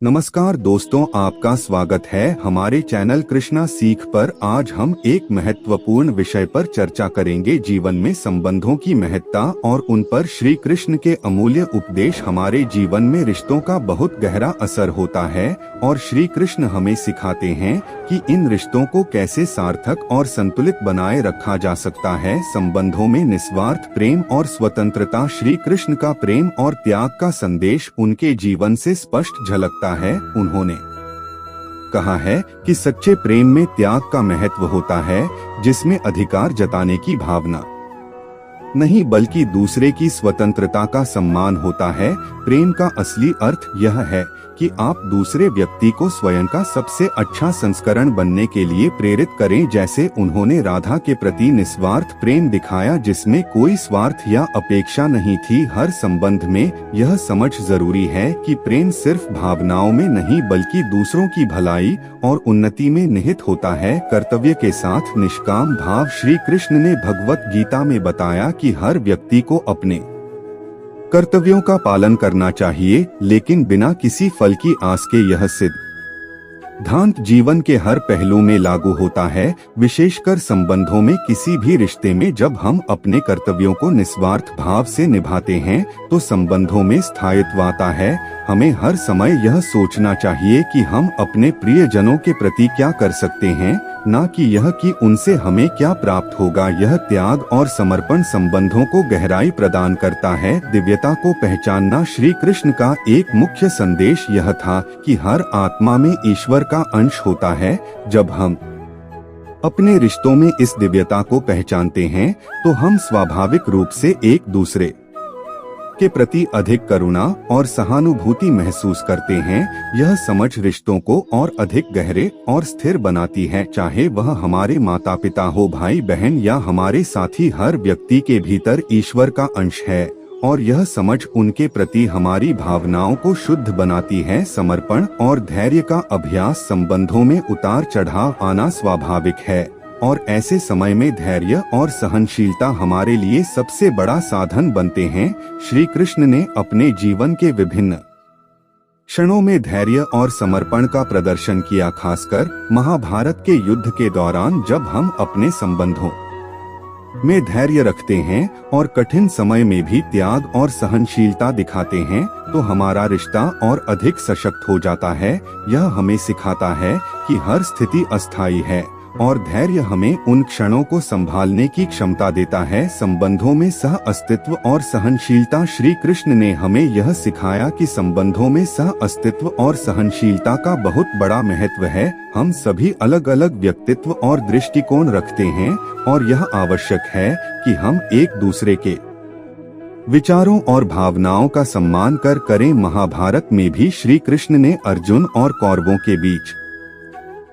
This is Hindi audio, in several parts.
नमस्कार दोस्तों, आपका स्वागत है हमारे चैनल कृष्णा सीख पर। आज हम एक महत्वपूर्ण विषय पर चर्चा करेंगे। जीवन में संबंधों की महत्ता और उन पर श्री कृष्ण के अमूल्य उपदेश। हमारे जीवन में रिश्तों का बहुत गहरा असर होता है और श्री कृष्ण हमें सिखाते हैं कि इन रिश्तों को कैसे सार्थक और संतुलित बनाए रखा जा सकता है। संबंधों में निस्वार्थ प्रेम और स्वतंत्रता। श्री कृष्ण का प्रेम और त्याग का संदेश उनके जीवन से स्पष्ट झलकता है। उन्होंने कहा है कि सच्चे प्रेम में त्याग का महत्व होता है, जिसमें अधिकार जताने की भावना नहीं बल्कि दूसरे की स्वतंत्रता का सम्मान होता है। प्रेम का असली अर्थ यह है कि आप दूसरे व्यक्ति को स्वयं का सबसे अच्छा संस्करण बनने के लिए प्रेरित करें, जैसे उन्होंने राधा के प्रति निस्वार्थ प्रेम दिखाया, जिसमें कोई स्वार्थ या अपेक्षा नहीं थी। हर संबंध में यह समझ जरूरी है कि प्रेम सिर्फ भावनाओं में नहीं बल्कि दूसरों की भलाई और उन्नति में निहित होता है। कर्तव्य के साथ निष्काम भाव। श्री कृष्ण ने भगवत गीता में बताया कि हर व्यक्ति को अपने कर्तव्यों का पालन करना चाहिए, लेकिन बिना किसी फल की आस के। यह सिद्धांत जीवन के हर पहलू में लागू होता है, विशेषकर संबंधों में। किसी भी रिश्ते में जब हम अपने कर्तव्यों को निस्वार्थ भाव से निभाते हैं तो संबंधों में स्थायित्व आता है। हमें हर समय यह सोचना चाहिए कि हम अपने प्रियजनों के प्रति क्या कर सकते हैं, न कि यह कि उनसे हमें क्या प्राप्त होगा। यह त्याग और समर्पण संबंधों को गहराई प्रदान करता है। दिव्यता को पहचानना। श्री कृष्ण का एक मुख्य संदेश यह था कि हर आत्मा में ईश्वर का अंश होता है। जब हम अपने रिश्तों में इस दिव्यता को पहचानते हैं तो हम स्वाभाविक रूप से एक दूसरे के प्रति अधिक करुणा और सहानुभूति महसूस करते हैं। यह समझ रिश्तों को और अधिक गहरे और स्थिर बनाती है, चाहे वह हमारे माता पिता हो, भाई बहन या हमारे साथी। हर व्यक्ति के भीतर ईश्वर का अंश है और यह समझ उनके प्रति हमारी भावनाओं को शुद्ध बनाती है। समर्पण और धैर्य का अभ्यास। संबंधों में उतार चढ़ाव आना स्वाभाविक है और ऐसे समय में धैर्य और सहनशीलता हमारे लिए सबसे बड़ा साधन बनते हैं। श्री कृष्ण ने अपने जीवन के विभिन्न क्षणों में धैर्य और समर्पण का प्रदर्शन किया, खासकर महाभारत के युद्ध के दौरान। जब हम अपने संबंधों में धैर्य रखते हैं और कठिन समय में भी त्याग और सहनशीलता दिखाते हैं तो हमारा रिश्ता और अधिक सशक्त हो जाता है। यह हमें सिखाता है कि हर स्थिति अस्थायी है और धैर्य हमें उन क्षणों को संभालने की क्षमता देता है। संबंधों में सह अस्तित्व और सहनशीलता। श्री कृष्ण ने हमें यह सिखाया कि संबंधों में सह अस्तित्व और सहनशीलता का बहुत बड़ा महत्व है। हम सभी अलग अलग व्यक्तित्व और दृष्टिकोण रखते हैं और यह आवश्यक है कि हम एक दूसरे के विचारों और भावनाओं का सम्मान करें। महाभारत में भी श्री कृष्ण ने अर्जुन और कौरवों के बीच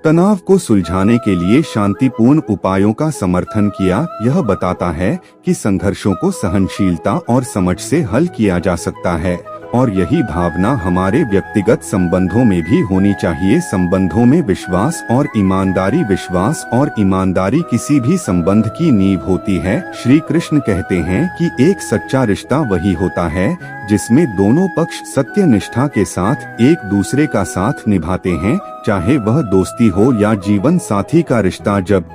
तनाव को सुलझाने के लिए शांतिपूर्ण उपायों का समर्थन किया। यह बताता है कि संघर्षों को सहनशीलता और समझ से हल किया जा सकता है और यही भावना हमारे व्यक्तिगत संबंधों में भी होनी चाहिए। संबंधों में विश्वास और ईमानदारी। विश्वास और ईमानदारी किसी भी संबंध की नींव होती है। श्री कृष्ण कहते हैं कि एक सच्चा रिश्ता वही होता है जिसमें दोनों पक्ष सत्य निष्ठा के साथ एक दूसरे का साथ निभाते हैं, चाहे वह दोस्ती हो या जीवन साथी का रिश्ता। जब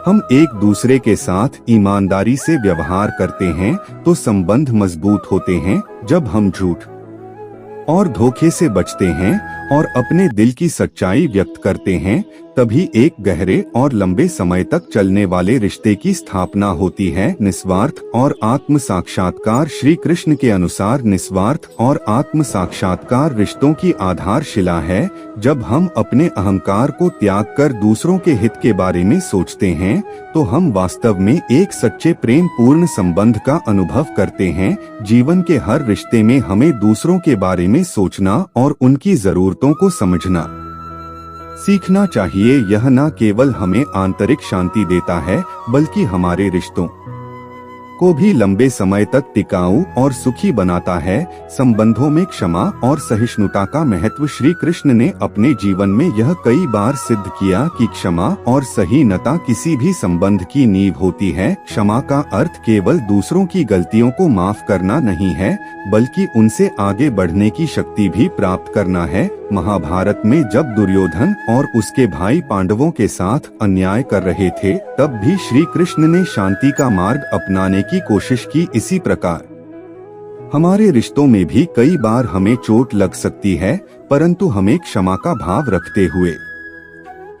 हम एक दूसरे के साथ ईमानदारी से व्यवहार करते हैं तो संबंध मजबूत होते हैं। जब हम झूठ और धोखे से बचते हैं और अपने दिल की सच्चाई व्यक्त करते हैं, तभी एक गहरे और लंबे समय तक चलने वाले रिश्ते की स्थापना होती है। निस्वार्थ और आत्म साक्षात्कार। श्री कृष्ण के अनुसार निस्वार्थ और आत्म साक्षात्कार रिश्तों की आधारशिला है। जब हम अपने अहंकार को त्याग कर दूसरों के हित के बारे में सोचते हैं तो हम वास्तव में एक सच्चे प्रेम पूर्ण संबंध का अनुभव करते हैं। जीवन के हर रिश्ते में हमें दूसरों के बारे में सोचना और उनकी जरूरतों को समझना सीखना चाहिए। यह न केवल हमें आंतरिक शांति देता है बल्कि हमारे रिश्तों को भी लंबे समय तक टिकाऊ और सुखी बनाता है। संबंधों में क्षमा और सहिष्णुता का महत्व। श्री कृष्ण ने अपने जीवन में यह कई बार सिद्ध किया कि क्षमा और सहीनता किसी भी संबंध की नींव होती है। क्षमा का अर्थ केवल दूसरों की गलतियों को माफ करना नहीं है, बल्कि उनसे आगे बढ़ने की शक्ति भी प्राप्त करना है। महाभारत में जब दुर्योधन और उसके भाई पांडवों के साथ अन्याय कर रहे थे, तब भी श्री कृष्ण ने शांति का मार्ग अपनाने की कोशिश की। इसी प्रकार हमारे रिश्तों में भी कई बार हमें चोट लग सकती है, परंतु हमें क्षमा का भाव रखते हुए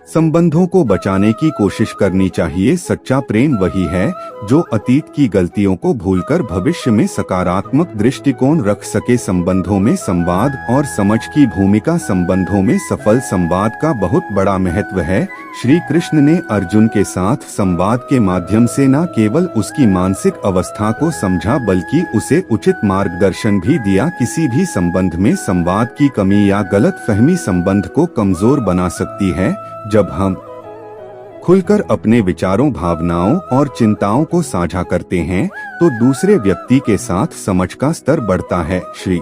संबंधों को बचाने की कोशिश करनी चाहिए। सच्चा प्रेम वही है जो अतीत की गलतियों को भूलकर भविष्य में सकारात्मक दृष्टिकोण रख सके। संबंधों में संवाद और समझ की भूमिका। संबंधों में सफल संवाद का बहुत बड़ा महत्व है। श्री कृष्ण ने अर्जुन के साथ संवाद के माध्यम से न केवल उसकी मानसिक अवस्था को समझा, बल्कि उसे उचित मार्गदर्शन भी दिया। किसी भी संबंध में संवाद की कमी या गलतफहमी संबंध को कमजोर बना सकती है। जब हम खुलकर अपने विचारों, भावनाओं और चिंताओं को साझा करते हैं, तो दूसरे व्यक्ति के साथ समझ का स्तर बढ़ता है। श्री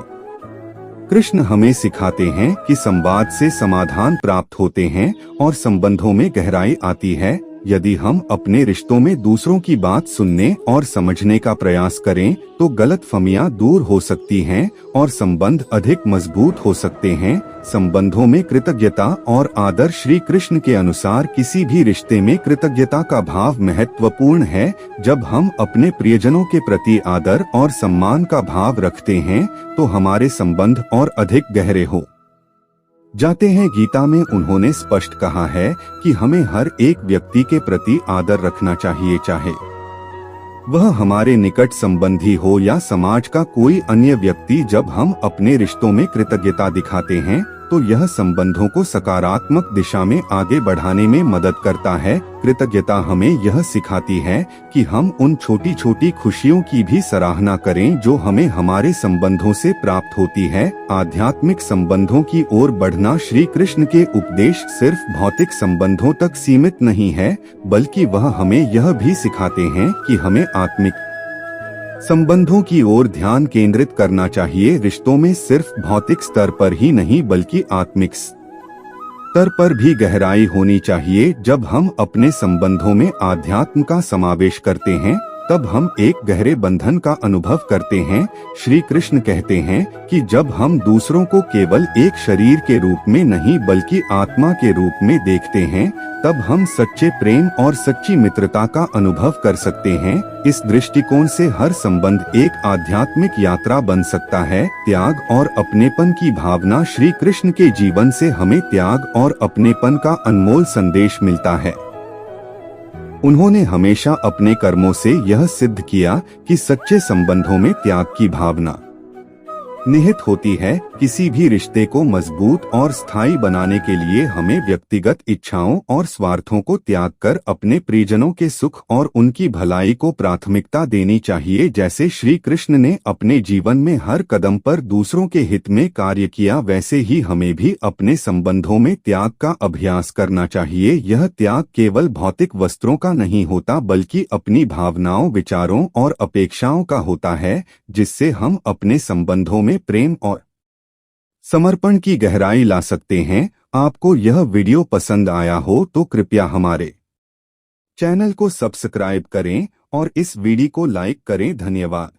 कृष्ण हमें सिखाते हैं कि संवाद से समाधान प्राप्त होते हैं और संबंधों में गहराई आती है। यदि हम अपने रिश्तों में दूसरों की बात सुनने और समझने का प्रयास करें, तो गलतफहमियां दूर हो सकती हैं और संबंध अधिक मजबूत हो सकते हैं। संबंधों में कृतज्ञता और आदर। श्री कृष्ण के अनुसार किसी भी रिश्ते में कृतज्ञता का भाव महत्वपूर्ण है। जब हम अपने प्रियजनों के प्रति आदर और सम्मान का भाव रखते हैं, तो हमारे संबंध और अधिक गहरे हो जाते हैं। गीता में उन्होंने स्पष्ट कहा है कि हमें हर एक व्यक्ति के प्रति आदर रखना चाहिए, चाहे वह हमारे निकट संबंधी हो या समाज का कोई अन्य व्यक्ति। जब हम अपने रिश्तों में कृतज्ञता दिखाते हैं, तो यह संबंधों को सकारात्मक दिशा में आगे बढ़ाने में मदद करता है। कृतज्ञता हमें यह सिखाती है कि हम उन छोटी छोटी खुशियों की भी सराहना करें जो हमें हमारे संबंधों से प्राप्त होती है। आध्यात्मिक संबंधों की ओर बढ़ना। श्री कृष्ण के उपदेश सिर्फ भौतिक संबंधों तक सीमित नहीं है, बल्कि वह हमें यह भी सिखाते हैं कि हमें आत्मिक संबंधों की ओर ध्यान केंद्रित करना चाहिए। रिश्तों में सिर्फ भौतिक स्तर पर ही नहीं, बल्कि आत्मिक स्तर पर भी गहराई होनी चाहिए। जब हम अपने संबंधों में आध्यात्म का समावेश करते हैं, तब हम एक गहरे बंधन का अनुभव करते हैं। श्री कृष्ण कहते हैं कि जब हम दूसरों को केवल एक शरीर के रूप में नहीं, बल्कि आत्मा के रूप में देखते हैं, तब हम सच्चे प्रेम और सच्ची मित्रता का अनुभव कर सकते हैं। इस दृष्टिकोण से हर संबंध एक आध्यात्मिक यात्रा बन सकता है। त्याग और अपनेपन की भावना। श्री कृष्ण के जीवन से हमें त्याग और अपनेपन का अनमोल संदेश मिलता है। उन्होंने हमेशा अपने कर्मों से यह सिद्ध किया कि सच्चे संबंधों में त्याग की भावना निहित होती है। किसी भी रिश्ते को मजबूत और स्थायी बनाने के लिए हमें व्यक्तिगत इच्छाओं और स्वार्थों को त्याग कर अपने प्रियजनों के सुख और उनकी भलाई को प्राथमिकता देनी चाहिए। जैसे श्री कृष्ण ने अपने जीवन में हर कदम पर दूसरों के हित में कार्य किया, वैसे ही हमें भी अपने संबंधों में त्याग का अभ्यास करना चाहिए। यह त्याग केवल भौतिक वस्त्रों का नहीं होता, बल्कि अपनी भावनाओं, विचारों और अपेक्षाओं का होता है, जिससे हम अपने संबंधों में प्रेम और समर्पण की गहराई ला सकते हैं। आपको यह वीडियो पसंद आया हो तो कृपया हमारे चैनल को सब्सक्राइब करें और इस वीडियो को लाइक करें। धन्यवाद।